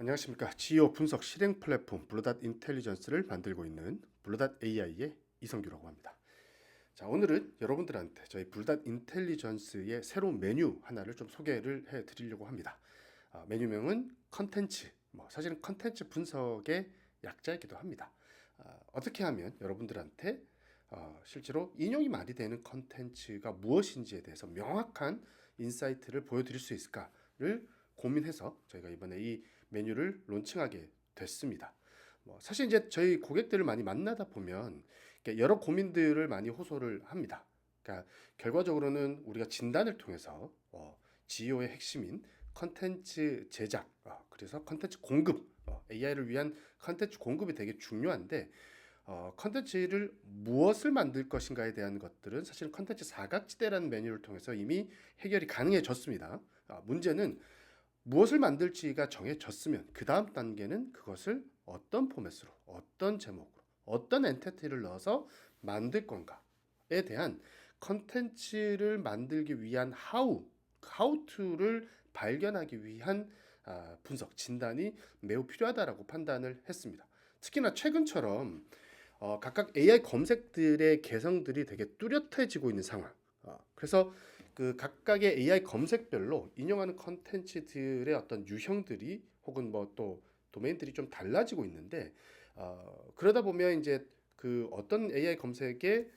안녕하십니까. 지오 분석 실행 플랫폼 블루닷 인텔리전스를 만들고 있는 블루닷 AI의 이성규라고 합니다. 자, 오늘은 여러분들한테 저희 블루닷 인텔리전스의 새로운 메뉴 하나를 좀 소개를 해 드리려고 합니다. 메뉴명은 컨텐츠, 사실은 컨텐츠 분석의 약자이기도 합니다. 어떻게 하면 여러분들한테 실제로 인용이 많이 되는 컨텐츠가 무엇인지에 대해서 명확한 인사이트를 보여드릴 수 있을까를 고민해서 저희가 이번에 이 메뉴를 론칭하게 됐습니다. 사실 이제 저희 고객들을 많이 만나다 보면 여러 고민들을 많이 호소를 합니다. 그러니까 결과적으로는 우리가 진단을 통해서 GEO의 핵심인 컨텐츠 제작, 그래서 컨텐츠 공급, AI를 위한 컨텐츠 공급이 되게 중요한데 컨텐츠를 무엇을 만들 것인가에 대한 것들은 사실 컨텐츠 사각지대라는 메뉴를 통해서 이미 해결이 가능해졌습니다. 문제는 무엇을 만들지가 정해졌으면 그 다음 단계는 그것을 어떤 포맷으로, 어떤 제목으로, 어떤 엔티티를 넣어서 만들 건가에 대한 컨텐츠를 만들기 위한 how to를 발견하기 위한 분석, 진단이 매우 필요하다라고 판단을 했습니다. 특히나 최근처럼 각각 AI 검색들의 개성들이 되게 뚜렷해지고 있는 상황. 그래서 그 각각의 AI 검색별로 인용하는 컨텐츠들의 어떤 유형들이 혹은 뭐 또 도메인들이 좀 달라지고 있는데 그러다 보면 이제 그 어떤 AI 검색에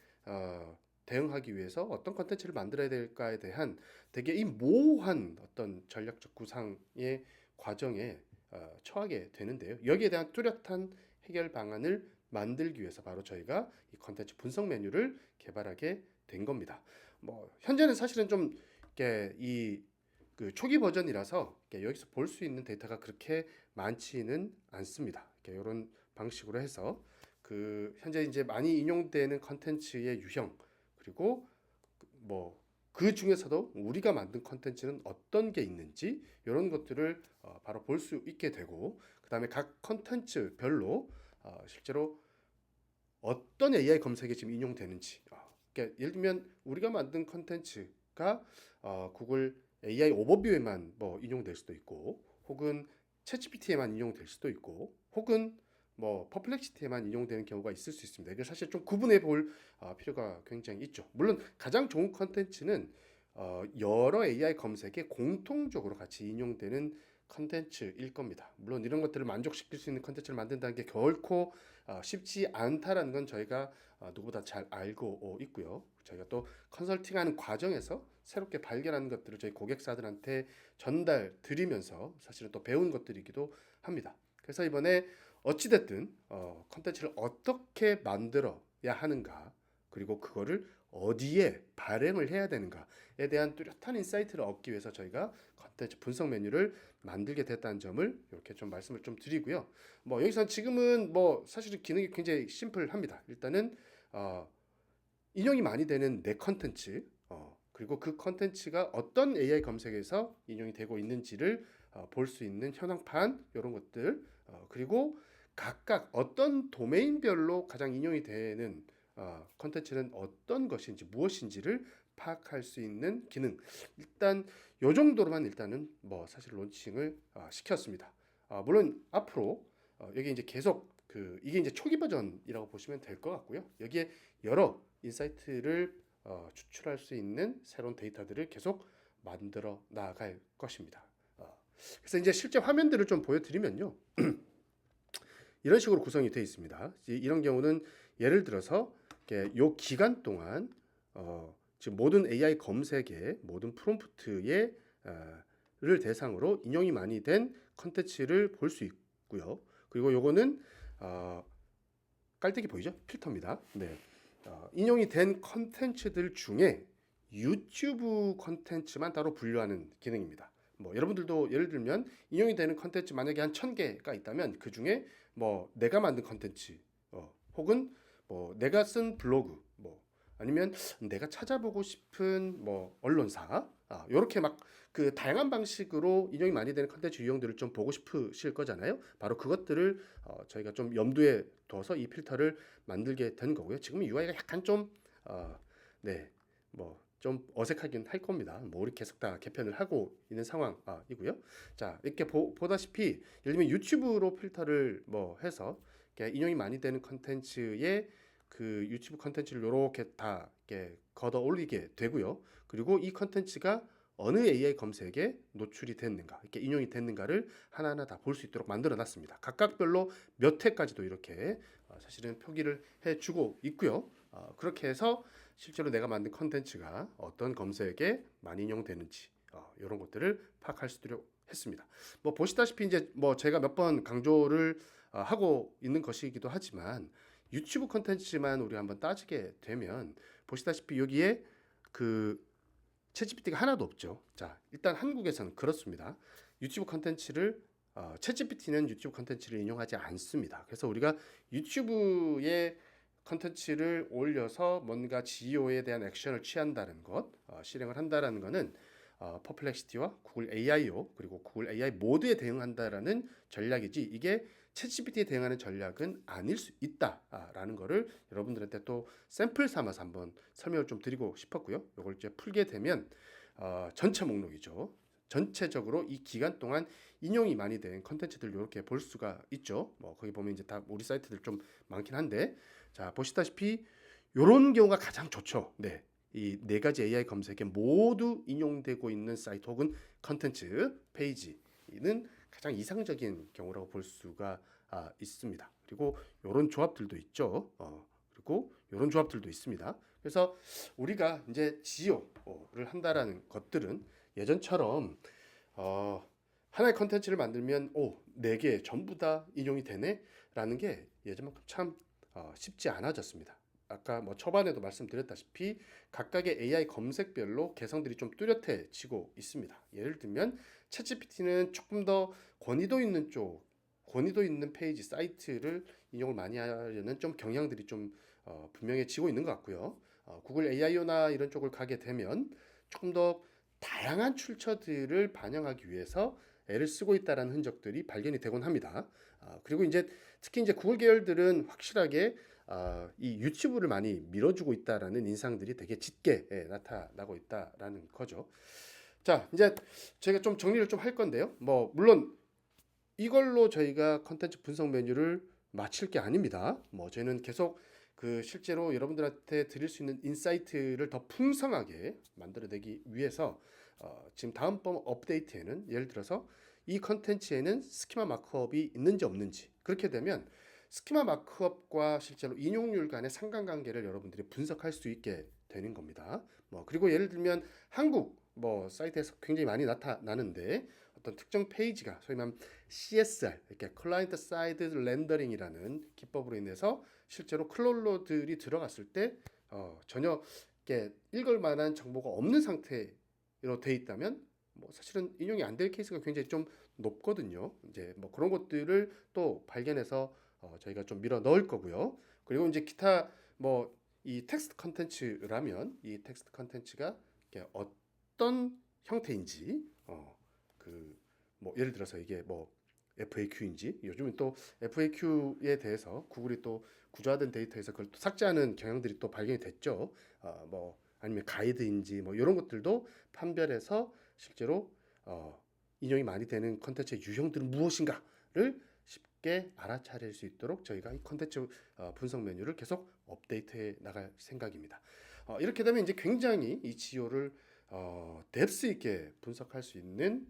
대응하기 위해서 어떤 컨텐츠를 만들어야 될까에 대한 되게 이 모호한 어떤 전략적 구상의 과정에 처하게 되는데요. 여기에 대한 뚜렷한 해결 방안을 만들기 위해서 바로 저희가 이 컨텐츠 분석 메뉴를 개발하게 된 겁니다. 현재는 사실은 좀 이렇게 그 초기 버전이라서 여기서 볼 수 있는 데이터가 그렇게 많지는 않습니다. 이런 방식으로 해서 그 현재 이제 많이 인용되는 컨텐츠의 유형 그리고 그 중에서도 우리가 만든 컨텐츠는 어떤 게 있는지 이런 것들을 바로 볼 수 있게 되고 그 다음에 각 컨텐츠별로 실제로 어떤 AI 검색에 지금 인용되는지 그러니까 예를 들면 우리가 만든 컨텐츠가 구글 AI 오버뷰에만 인용될 수도 있고 혹은 챗GPT에만 인용될 수도 있고 혹은 퍼플렉시티에만 인용되는 경우가 있을 수 있습니다. 이걸 사실 좀 구분해 볼 필요가 굉장히 있죠. 물론 가장 좋은 컨텐츠는 여러 AI 검색에 공통적으로 같이 인용되는 컨텐츠일 겁니다. 물론 이런 것들을 만족시킬 수 있는 컨텐츠를 만든다는 게 결코 쉽지 않다라는 건 저희가 누구보다 잘 알고 있고요. 저희가 또 컨설팅하는 과정에서 새롭게 발견하는 것들을 저희 고객사들한테 전달 드리면서 사실은 또 배운 것들이기도 합니다. 그래서 이번에 어찌됐든 컨텐츠를 어떻게 만들어야 하는가 그리고 그거를 어디에 발행을 해야 되는가에 대한 뚜렷한 인사이트를 얻기 위해서 저희가 컨텐츠 분석 메뉴를 만들게 됐다는 점을 이렇게 좀 말씀을 좀 드리고요. 여기서 지금은 사실 기능이 굉장히 심플합니다. 일단은 인용이 많이 되는 내 컨텐츠 그리고 그 컨텐츠가 어떤 AI 검색에서 인용이 되고 있는지를 볼 수 있는 현황판 이런 것들 그리고 각각 어떤 도메인별로 가장 인용이 되는 컨텐츠는 어떤 것인지 무엇인지를 파악할 수 있는 기능 일단 요 정도로만 일단은 사실 론칭을 시켰습니다. 물론 앞으로 여기 이제 계속 이게 이제 초기 버전이라고 보시면 될 것 같고요. 여기에 여러 인사이트를 추출할 수 있는 새로운 데이터들을 계속 만들어 나갈 것입니다. 그래서 이제 실제 화면들을 좀 보여드리면요. 이런 식으로 구성이 되어 있습니다. 이런 경우는 예를 들어서 요 기간 동안 지금 모든 AI 검색의 모든 프롬프트의 를 대상으로 인용이 많이 된 컨텐츠를 볼 수 있고요. 그리고 요거는 깔때기 보이죠? 필터입니다. 네. 인용이 된 컨텐츠들 중에 유튜브 컨텐츠만 따로 분류하는 기능입니다. 여러분들도 예를 들면 인용이 되는 컨텐츠 만약에 한 1000개가 있다면 그 중에 내가 만든 컨텐츠 혹은 내가 쓴 블로그 아니면 내가 찾아보고 싶은 언론사 요렇게 막 그 다양한 방식으로 인용이 많이 되는 컨텐츠 유형들을 좀 보고 싶으실 거잖아요. 바로 그것들을 저희가 좀 염두에 둬서 이 필터를 만들게 된 거고요. 지금 UI가 약간 좀 네, 좀 어색하긴 할 겁니다. 뭐 우리 계속 다 개편을 하고 있는 상황이고요. 자, 이렇게 보다시피 예를 들면 유튜브로 필터를 뭐 해서 이렇게 인용이 많이 되는 컨텐츠에 그 유튜브 컨텐츠를 이렇게 다 이렇게 걷어 올리게 되고요. 그리고 이 컨텐츠가 어느 AI 검색에 노출이 됐는가, 이렇게 인용이 됐는가를 하나하나 다 볼 수 있도록 만들어 놨습니다. 각각별로 몇 회까지도 이렇게 사실은 표기를 해주고 있고요. 그렇게 해서 실제로 내가 만든 컨텐츠가 어떤 검색에 많이 인용되는지 이런 것들을 파악할 수 있도록 했습니다. 뭐 보시다시피 이제 뭐 제가 몇 번 강조를 하고 있는 것이기도 하지만 유튜브 컨텐츠만 우리 한번 따지게 되면 보시다시피 여기에 그 챗GPT가 하나도 없죠. 자, 일단 한국에서는 그렇습니다. 유튜브 컨텐츠를 챗GPT는 유튜브 컨텐츠를 인용하지 않습니다. 그래서 우리가 유튜브에 컨텐츠를 올려서 뭔가 GEO에 대한 액션을 취한다는 것, 실행을 한다라는 것은 퍼플렉시티와 구글 AIO 그리고 구글 AI 모드에 대응한다라는 전략이지 이게 챗GPT에 대응하는 전략은 아닐 수 있다라는 거를 여러분들한테 또 샘플 삼아서 한번 설명을 좀 드리고 싶었고요. 이걸 이제 풀게 되면 전체 목록이죠. 전체적으로 이 기간 동안 인용이 많이 된 컨텐츠들 이렇게 볼 수가 있죠. 뭐 거기 보면 이제 다 우리 사이트들 좀 많긴 한데 자 보시다시피 이런 경우가 가장 좋죠. 네. 이 네 가지 AI 검색에 모두 인용되고 있는 사이트 혹은 컨텐츠 페이지는 가장 이상적인 경우라고 볼 수가 있습니다. 그리고 이런 조합들도 있죠. 그리고 이런 조합들도 있습니다. 그래서 우리가 이제 지오를 한다라는 것들은 예전처럼 하나의 컨텐츠를 만들면 네 개 전부 다 인용이 되네라는 게 예전만큼 참 쉽지 않아졌습니다. 아까 뭐 초반에도 말씀드렸다시피 각각의 AI 검색별로 개성들이 좀 뚜렷해지고 있습니다. 예를 들면 챗GPT는 조금 더 권위도 있는 페이지 사이트를 인용을 많이 하려는 좀 경향들이 좀 분명해지고 있는 것 같고요. 구글 AIO나 이런 쪽을 가게 되면 조금 더 다양한 출처들을 반영하기 위해서 애를 쓰고 있다라는 흔적들이 발견이 되곤 합니다. 그리고 이제 특히 이제 구글 계열들은 확실하게 이 유튜브를 많이 밀어주고 있다라는 인상들이 되게 짙게 나타나고 있다라는 거죠. 자, 이제 제가 좀 정리를 좀 할 건데요. 뭐 물론 이걸로 저희가 컨텐츠 분석 메뉴를 마칠 게 아닙니다. 뭐 저희는 계속 그 실제로 여러분들한테 드릴 수 있는 인사이트를 더 풍성하게 만들어내기 위해서 지금 다음번 업데이트에는 예를 들어서 이 컨텐츠에는 스키마 마크업이 있는지 없는지 그렇게 되면 스키마 마크업과 실제로 인용률 간의 상관관계를 여러분들이 분석할 수 있게 되는 겁니다. 뭐 그리고 예를 들면 한국 뭐 사이트에서 굉장히 많이 나타나는데 어떤 특정 페이지가 소위 말하면 CSR 이렇게 클라이언트 사이드 렌더링이라는 기법으로 인해서 실제로 클롤러들이 들어갔을 때 전혀 이렇게 읽을 만한 정보가 없는 상태로 돼 있다면 뭐 사실은 인용이 안 될 케이스가 굉장히 좀 높거든요. 이제 뭐 그런 것들을 또 발견해서 저희가 좀 밀어 넣을 거고요. 그리고 이제 기타 뭐 이 텍스트 컨텐츠라면 이 텍스트 컨텐츠가 어떤 형태인지 그 뭐 예를 들어서 이게 뭐 FAQ인지 요즘은 또 FAQ에 대해서 구글이 또 구조화된 데이터에서 그걸 또 삭제하는 경향들이 또 발견이 됐죠. 뭐 아니면 가이드인지 뭐 이런 것들도 판별해서 실제로 인용이 많이 되는 컨텐츠의 유형들은 무엇인가를 쉽게 알아차릴 수 있도록 저희가 이 컨텐츠 분석 메뉴를 계속 업데이트해 나갈 생각입니다. 이렇게 되면 이제 굉장히 이 지오를 뎁스 있게 분석할 수 있는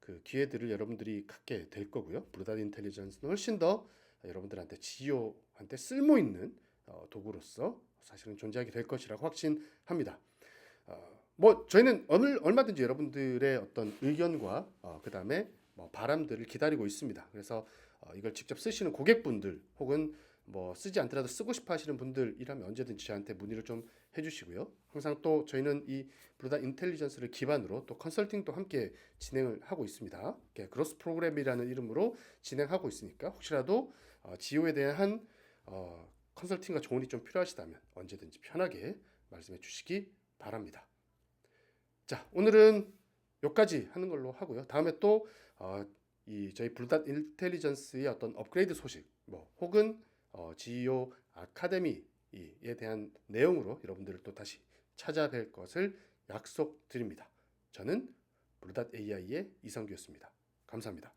그 기회들을 여러분들이 갖게 될 거고요. 블루닷 인텔리전스는 훨씬 더 여러분들한테 지오한테 쓸모 있는 도구로서 사실은 존재하게 될 것이라고 확신합니다. 뭐 저희는 얼마든지 여러분들의 어떤 의견과 그다음에 뭐 바람들을 기다리고 있습니다. 그래서 이걸 직접 쓰시는 고객분들 혹은 뭐 쓰지 않더라도 쓰고 싶어 하시는 분들이라면 언제든지 저한테 문의를 좀 해주시고요. 항상 또 저희는 이 블루닷 인텔리전스를 기반으로 또 컨설팅도 함께 진행을 하고 있습니다. 그로스 프로그램이라는 이름으로 진행하고 있으니까 혹시라도 지오에 대한 컨설팅과 조언이 좀 필요하시다면 언제든지 편하게 말씀해 주시기 바랍니다. 자, 오늘은 여기까지 하는 걸로 하고요. 다음에 또 이 저희 블루닷 인텔리전스의 어떤 업그레이드 소식, 뭐 혹은 GEO 아카데미에 대한 내용으로 여러분들을 또 다시 찾아뵐 것을 약속드립니다. 저는 블루닷 AI의 이성규였습니다. 감사합니다.